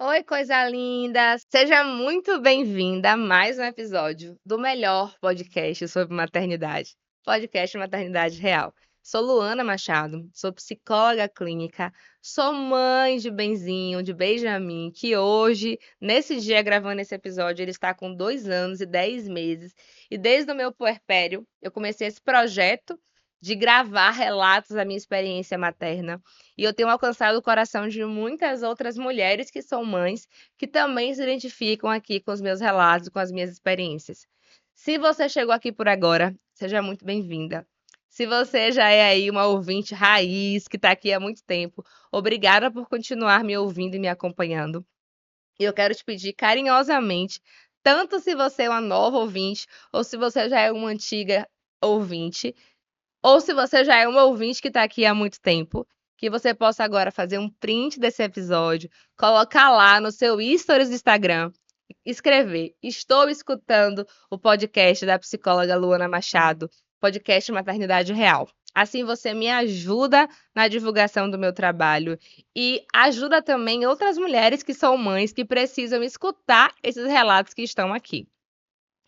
Oi, coisa linda! Seja muito bem-vinda a mais um episódio do melhor podcast sobre maternidade, podcast Maternidade Real. Sou Luana Machado, sou psicóloga clínica, sou mãe de Benzinho, de Benjamin, que hoje, nesse dia gravando esse episódio, ele está com 2 anos e 10 meses. E desde o meu puerpério, eu comecei esse projeto de gravar relatos da minha experiência materna. E eu tenho alcançado o coração de muitas outras mulheres que são mães, que também se identificam aqui com os meus relatos, com as minhas experiências. Se você chegou aqui por agora, seja muito bem-vinda. Se você já é aí uma ouvinte raiz, que está aqui há muito tempo, obrigada por continuar me ouvindo e me acompanhando. E eu quero te pedir carinhosamente, tanto se você é uma nova ouvinte, ou se você já é uma antiga ouvinte, ou se você já é um ouvinte que está aqui há muito tempo, que você possa agora fazer um print desse episódio, colocar lá no seu stories do Instagram, escrever: Estou escutando o podcast da psicóloga Luana Machado, podcast Maternidade Real. Assim você me ajuda na divulgação do meu trabalho e ajuda também outras mulheres que são mães que precisam escutar esses relatos que estão aqui.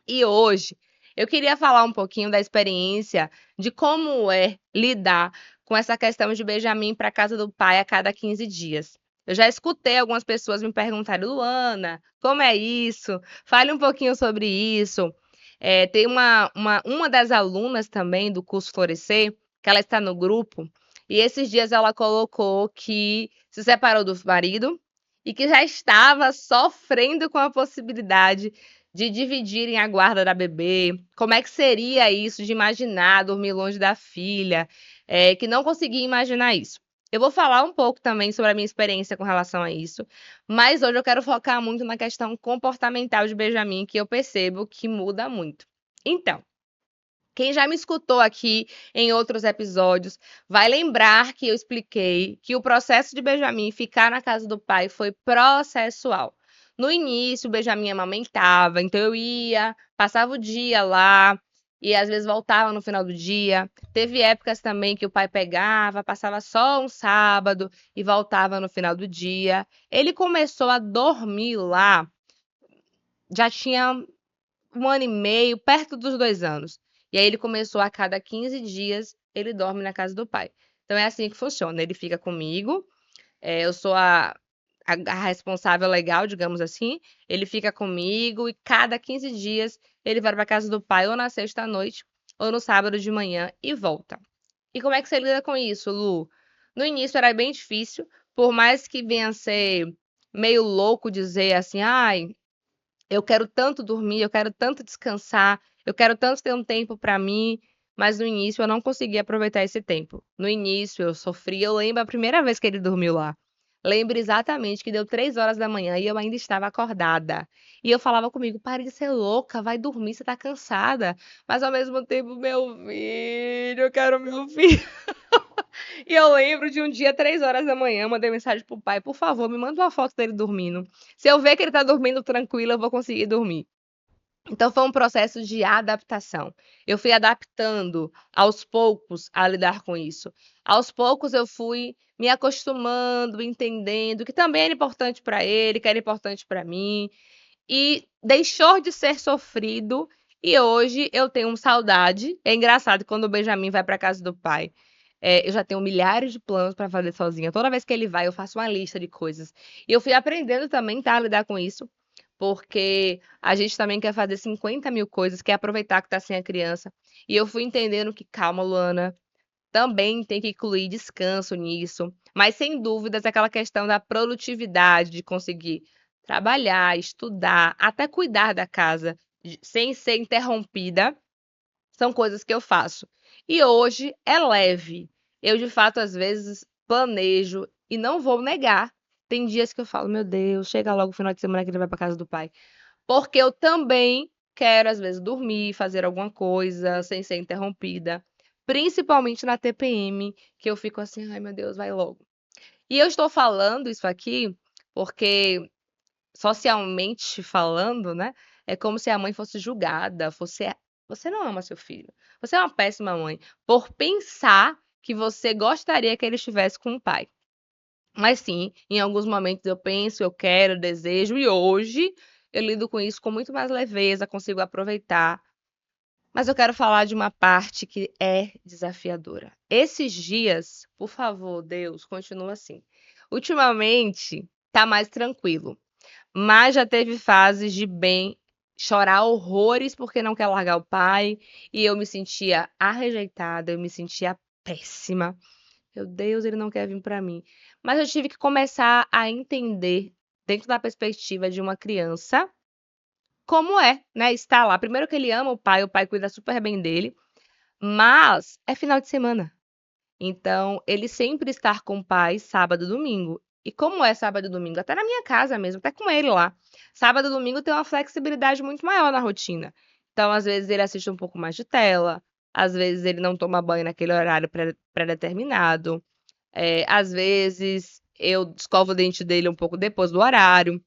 E hoje eu queria falar um pouquinho da experiência de como é lidar com essa questão de Benjamin para casa do pai a cada 15 dias. Eu já escutei algumas pessoas me perguntarem: Luana, como é isso? Fale um pouquinho sobre isso. Tem uma das alunas também do curso Florescer, que ela está no grupo, e esses dias ela colocou que se separou do marido e que já estava sofrendo com a possibilidade de dividirem a guarda da bebê, como é que seria isso de imaginar dormir longe da filha, que não conseguia imaginar isso. Eu vou falar um pouco também sobre a minha experiência com relação a isso, mas hoje eu quero focar muito na questão comportamental de Benjamin, que eu percebo que muda muito. Então, quem já me escutou aqui em outros episódios vai lembrar que eu expliquei que o processo de Benjamin ficar na casa do pai foi processual. No início, o Benjamin amamentava, então eu ia, passava o dia lá e às vezes voltava no final do dia. Teve épocas também que o pai pegava, passava só um sábado e voltava no final do dia. Ele começou a dormir lá, já tinha 1 ano e meio, perto dos 2 anos. E aí ele começou a cada 15 dias, ele dorme na casa do pai. Então é assim que funciona. Ele fica comigo, eu sou a responsável legal, digamos assim. Ele fica comigo e cada 15 dias ele vai para casa do pai ou na sexta à noite ou no sábado de manhã e volta. E como é que você lida com isso, Lu? No início era bem difícil, por mais que venha a ser meio louco dizer assim, ai, eu quero tanto dormir, eu quero tanto descansar, eu quero tanto ter um tempo para mim, mas no início eu não conseguia aproveitar esse tempo. No início eu sofria, eu lembro a primeira vez que ele dormiu lá. Lembro exatamente que deu 3 horas da manhã e eu ainda estava acordada. E eu falava comigo: pare de ser louca, vai dormir, você tá cansada. Mas ao mesmo tempo, meu filho, eu quero meu filho. E eu lembro de um dia, 3 horas da manhã, mandei mensagem pro pai: por favor, me manda uma foto dele dormindo. Se eu ver que ele tá dormindo tranquilo, eu vou conseguir dormir. Então foi um processo de adaptação. Eu fui adaptando aos poucos a lidar com isso. Aos poucos eu fui me acostumando, entendendo que também era importante para ele, que era importante para mim, e deixou de ser sofrido. E hoje eu tenho saudade. É engraçado quando o Benjamin vai para casa do pai. Eu já tenho milhares de planos para fazer sozinha. Toda vez que ele vai, eu faço uma lista de coisas. E eu fui aprendendo também, tá, a lidar com isso, porque a gente também quer fazer 50 mil coisas, quer aproveitar que tá sem a criança. E eu fui entendendo que, calma, Luana, também tem que incluir descanso nisso. Mas, sem dúvidas, aquela questão da produtividade, de conseguir trabalhar, estudar, até cuidar da casa, sem ser interrompida, são coisas que eu faço. E hoje é leve. Eu, de fato, às vezes planejo e não vou negar. Tem dias que eu falo: meu Deus, chega logo o final de semana que ele vai para casa do pai. Porque eu também quero, às vezes, dormir, fazer alguma coisa sem ser interrompida. Principalmente na TPM, que eu fico assim: ai meu Deus, vai logo. E eu estou falando isso aqui porque, socialmente falando, né, é como se a mãe fosse julgada, você não ama seu filho, você é uma péssima mãe, por pensar que você gostaria que ele estivesse com o pai. Mas sim, em alguns momentos eu penso, eu quero, eu desejo, e hoje eu lido com isso com muito mais leveza, consigo aproveitar. Mas eu quero falar de uma parte que é desafiadora. Esses dias, por favor, Deus, continua assim. Ultimamente, tá mais tranquilo, mas já teve fases de bem chorar horrores porque não quer largar o pai, e eu me sentia rejeitada, eu me sentia péssima. Meu Deus, ele não quer vir pra mim. Mas eu tive que começar a entender, dentro da perspectiva de uma criança, como é, né, estar lá. Primeiro que ele ama o pai cuida super bem dele, mas é final de semana. Então, ele sempre estar com o pai sábado e domingo. E como é sábado e domingo? Até na minha casa mesmo, até com ele lá. Sábado e domingo tem uma flexibilidade muito maior na rotina. Então, às vezes, ele assiste um pouco mais de tela, às vezes, ele não toma banho naquele horário pré-determinado. Às vezes, eu escovo o dente dele um pouco depois do horário.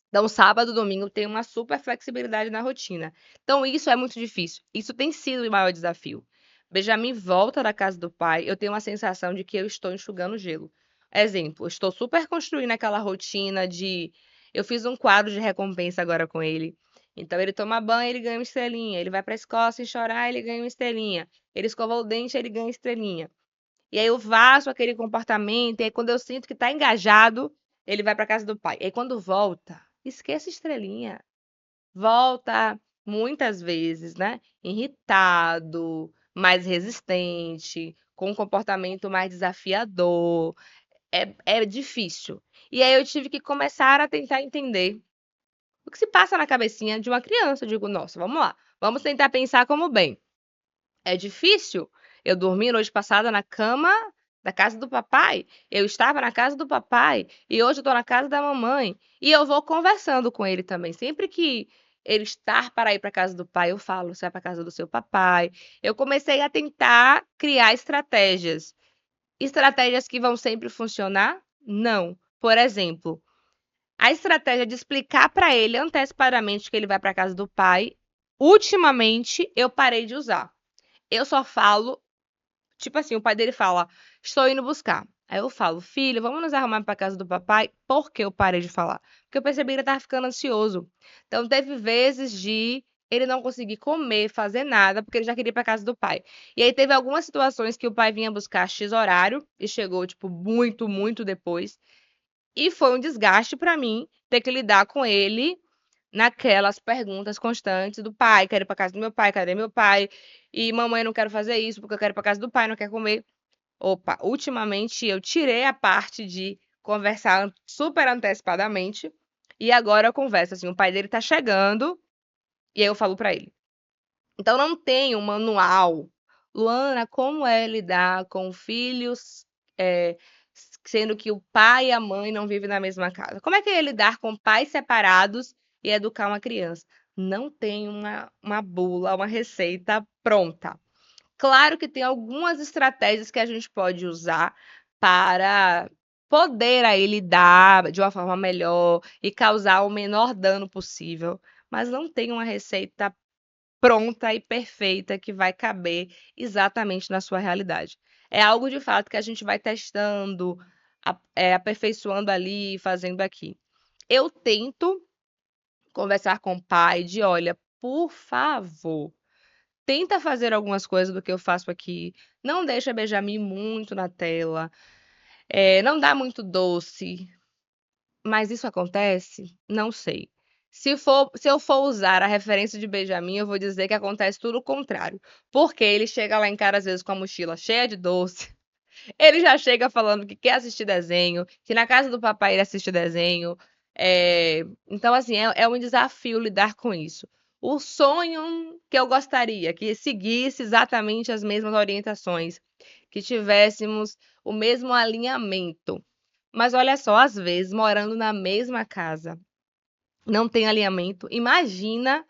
Então, sábado e domingo tem uma super flexibilidade na rotina. Então, isso é muito difícil. Isso tem sido o maior desafio. Benjamin volta da casa do pai, eu tenho uma sensação de que eu estou enxugando gelo. Exemplo, eu estou super construindo aquela rotina de. Eu fiz um quadro de recompensa agora com ele. Então, ele toma banho, ele ganha uma estrelinha. Ele vai para a escola sem chorar, ele ganha uma estrelinha. Ele escova o dente, ele ganha estrelinha. E aí eu faço aquele comportamento, e aí quando eu sinto que tá engajado, ele vai pra casa do pai. E aí quando volta, esquece estrelinha. Volta muitas vezes, né? Irritado, mais resistente, com um comportamento mais desafiador. É difícil. E aí eu tive que começar a tentar entender o que se passa na cabecinha de uma criança. Eu digo, nossa, vamos lá. Vamos tentar pensar como bem. É difícil. Eu dormi noite passada na cama da casa do papai. Eu estava na casa do papai e hoje eu estou na casa da mamãe. E eu vou conversando com ele também. Sempre que ele estar para ir para a casa do pai, eu falo, você vai para a casa do seu papai. Eu comecei a tentar criar estratégias. Estratégias que vão sempre funcionar? Não. Por exemplo, a estratégia de explicar para ele antecipadamente que ele vai para a casa do pai, ultimamente eu parei de usar. Eu só falo. Tipo assim, o pai dele fala: Estou indo buscar. Aí eu falo: Filho, vamos nos arrumar pra casa do papai? Por que eu parei de falar? Porque eu percebi que ele tava ficando ansioso. Então teve vezes de ele não conseguir comer, fazer nada, porque ele já queria ir pra casa do pai. E aí teve algumas situações que o pai vinha buscar X horário e chegou, tipo, muito, muito depois. E foi um desgaste pra mim ter que lidar com ele naquelas perguntas constantes do pai, quero ir pra casa do meu pai, cadê meu pai? E mamãe, não quero fazer isso porque eu quero ir pra casa do pai, não quer comer. Opa, ultimamente eu tirei a parte de conversar super antecipadamente e agora eu converso assim, o pai dele tá chegando e aí eu falo pra ele. Então não tem um manual. Luana, como é lidar com filhos, é, sendo que o pai e a mãe não vivem na mesma casa? Como é que é lidar com pais separados e educar uma criança? Não tem uma bula, uma receita pronta. Claro que tem algumas estratégias que a gente pode usar para poder aí lidar de uma forma melhor e causar o menor dano possível, mas não tem uma receita pronta e perfeita que vai caber exatamente na sua realidade. É algo de fato que a gente vai testando, aperfeiçoando ali, fazendo aqui. Eu tento conversar com o pai de, olha, por favor, tenta fazer algumas coisas do que eu faço aqui. Não deixa Benjamin muito na tela. Não dá muito doce. Mas isso acontece? Não sei. Se eu for usar a referência de Benjamin, eu vou dizer que acontece tudo o contrário. Porque ele chega lá em casa, às vezes, com a mochila cheia de doce. Ele já chega falando que quer assistir desenho, que na casa do papai ele assiste desenho. Então, assim, é um desafio lidar com isso. O sonho que eu gostaria que seguisse exatamente as mesmas orientações, que tivéssemos o mesmo alinhamento. Mas olha só, às vezes, morando na mesma casa, não tem alinhamento. Imagina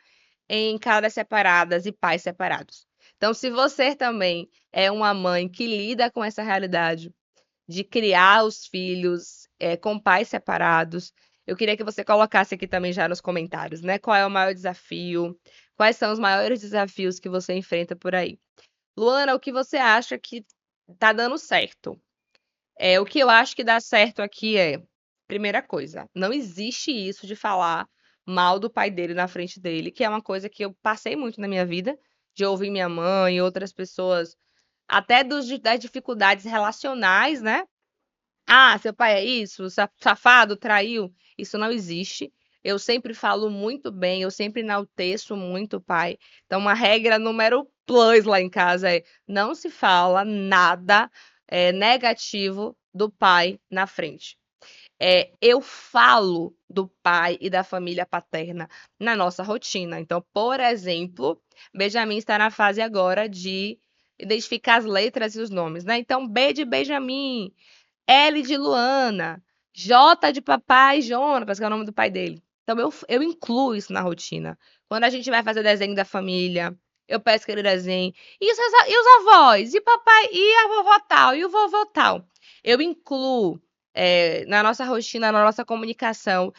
em casas separadas e pais separados. Então, se você também é uma mãe que lida com essa realidade de criar os filhos com pais separados, eu queria que você colocasse aqui também já nos comentários, né? Qual é o maior desafio? Quais são os maiores desafios que você enfrenta por aí? Luana, o que você acha que tá dando certo? O que eu acho que dá certo aqui primeira coisa, não existe isso de falar mal do pai dele na frente dele, que é uma coisa que eu passei muito na minha vida, de ouvir minha mãe e outras pessoas, até das dificuldades relacionais, né? Ah, seu pai é isso, safado, traiu. Isso não existe. Eu sempre falo muito bem, eu sempre enalteço muito o pai. Então, uma regra número plus lá em casa é não se fala nada negativo do pai na frente. Eu falo do pai e da família paterna na nossa rotina. Então, por exemplo, Benjamin está na fase agora de identificar as letras e os nomes, né? Então, B de Benjamin, L de Luana, J de papai Jonas, que é o nome do pai dele. Então eu incluo isso na rotina. Quando a gente vai fazer desenho da família, eu peço que ele desenhe. E os avós? E papai? E a vovó tal? E o vovô tal? Eu incluo na nossa rotina, na nossa comunicação.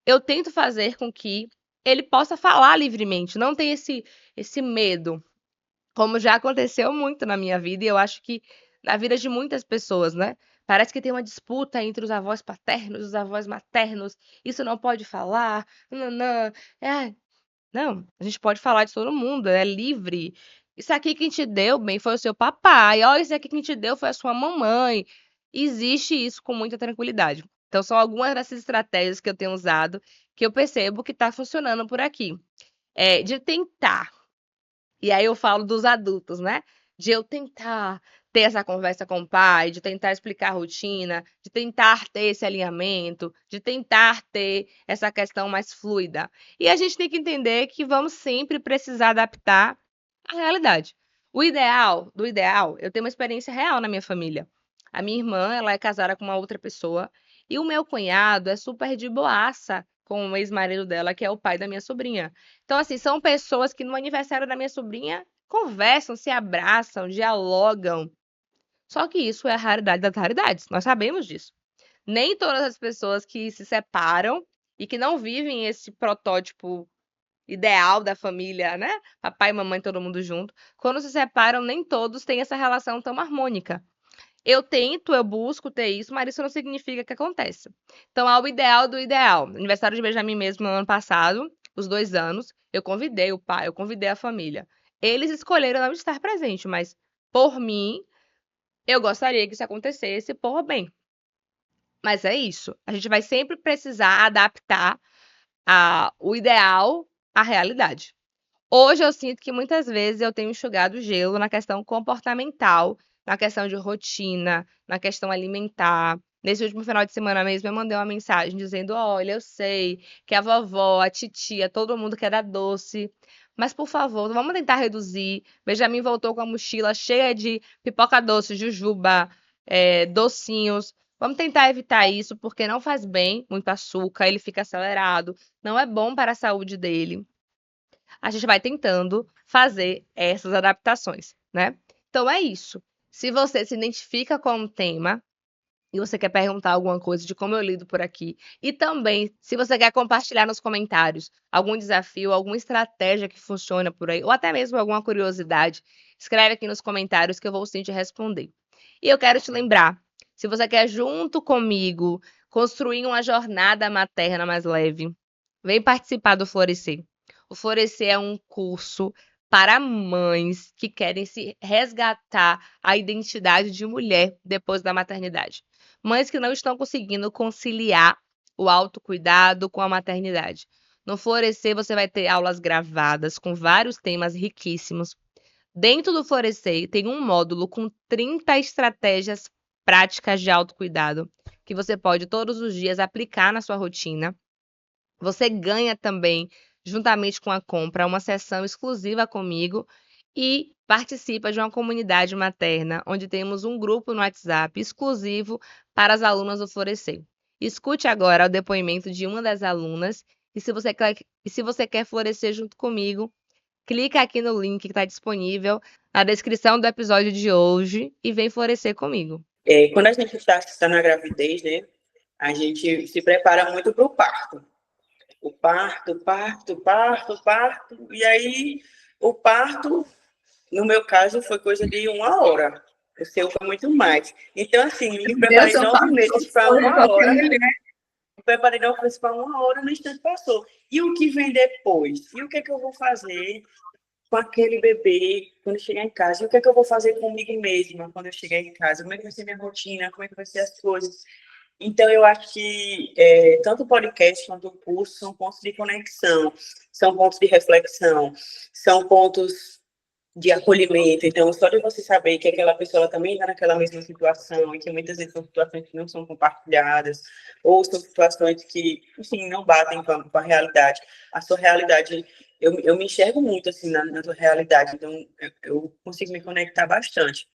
Eu tento fazer com que ele possa falar livremente, não tem esse medo, como já aconteceu muito na minha vida, e eu acho que na vida de muitas pessoas, né? Parece que tem uma disputa entre os avós paternos e os avós maternos. Isso não pode falar. Não, não, a gente pode falar de todo mundo, é livre. Isso aqui quem te deu, bem, foi o seu papai. Ó, isso aqui quem te deu foi a sua mamãe. Existe isso com muita tranquilidade. Então, são algumas dessas estratégias que eu tenho usado que eu percebo que está funcionando por aqui. De tentar. E aí eu falo dos adultos, né? De eu tentar ter essa conversa com o pai, de tentar explicar a rotina, de tentar ter esse alinhamento, de tentar ter essa questão mais fluida. E a gente tem que entender que vamos sempre precisar adaptar à realidade. Do ideal, eu tenho uma experiência real na minha família. A minha irmã, ela é casada com uma outra pessoa, e o meu cunhado é super de boaça com o ex-marido dela, que é o pai da minha sobrinha. Então, assim, são pessoas que no aniversário da minha sobrinha conversam, se abraçam, dialogam. Só que isso é a raridade das raridades. Nós sabemos disso. Nem todas as pessoas que se separam e que não vivem esse protótipo ideal da família, né? Papai e mamãe, todo mundo junto. Quando se separam, nem todos têm essa relação tão harmônica. Eu tento, eu busco ter isso, mas isso não significa que acontece. Então, ao ideal do ideal. Aniversário de Benjamin mesmo no ano passado, os 2 anos, eu convidei o pai, eu convidei a família. Eles escolheram não estar presente, mas por mim, eu gostaria que isso acontecesse por bem. Mas é isso. A gente vai sempre precisar adaptar o ideal à realidade. Hoje eu sinto que muitas vezes eu tenho enxugado gelo na questão comportamental, na questão de rotina, na questão alimentar. Nesse último final de semana mesmo, eu mandei uma mensagem dizendo: Olha, eu sei que a vovó, a titia, todo mundo quer dar doce, mas por favor, vamos tentar reduzir. Benjamin voltou com a mochila cheia de pipoca doce, jujuba, docinhos. Vamos tentar evitar isso, porque não faz bem, muito açúcar, ele fica acelerado, não é bom para a saúde dele. A gente vai tentando fazer essas adaptações, né? Então é isso. Se você se identifica com o tema e você quer perguntar alguma coisa de como eu lido por aqui, e também se você quer compartilhar nos comentários algum desafio, alguma estratégia que funciona por aí, ou até mesmo alguma curiosidade, escreve aqui nos comentários que eu vou sim te responder. E eu quero te lembrar, se você quer junto comigo construir uma jornada materna mais leve, vem participar do Florescer. O Florescer é um curso para mães que querem se resgatar a identidade de mulher depois da maternidade. Mães que não estão conseguindo conciliar o autocuidado com a maternidade. No Florescer, você vai ter aulas gravadas com vários temas riquíssimos. Dentro do Florescer, tem um módulo com 30 estratégias práticas de autocuidado que você pode todos os dias aplicar na sua rotina. Você ganha também, juntamente com a compra, uma sessão exclusiva comigo e participa de uma comunidade materna, onde temos um grupo no WhatsApp exclusivo para as alunas do Florescer. Escute agora o depoimento de uma das alunas e se você quer florescer junto comigo, clica aqui no link que está disponível na descrição do episódio de hoje e vem florescer comigo. Quando a gente está na gravidez, né, a gente se prepara muito para o parto. O parto, e aí o parto, no meu caso, foi coisa de 1 hora. O seu foi muito mais. Então, assim, me Eu preparei sou 9 meses para pastor, uma hora. mulher. Me preparei 9 meses para uma hora, no instante passou. E o que vem depois? E o que é que eu vou fazer com aquele bebê quando eu chegar em casa? E o que é que eu vou fazer comigo mesma quando eu chegar em casa? Como é que vai ser minha rotina? Como é que vai ser as coisas? Então, eu acho que tanto o podcast quanto o curso são pontos de conexão, são pontos de reflexão, são pontos de acolhimento. Então, só de você saber que aquela pessoa também está naquela mesma situação, e que muitas vezes são situações que não são compartilhadas, ou são situações que, enfim, não batem com a realidade. A sua realidade, eu me enxergo muito assim na tua realidade, então eu consigo me conectar bastante.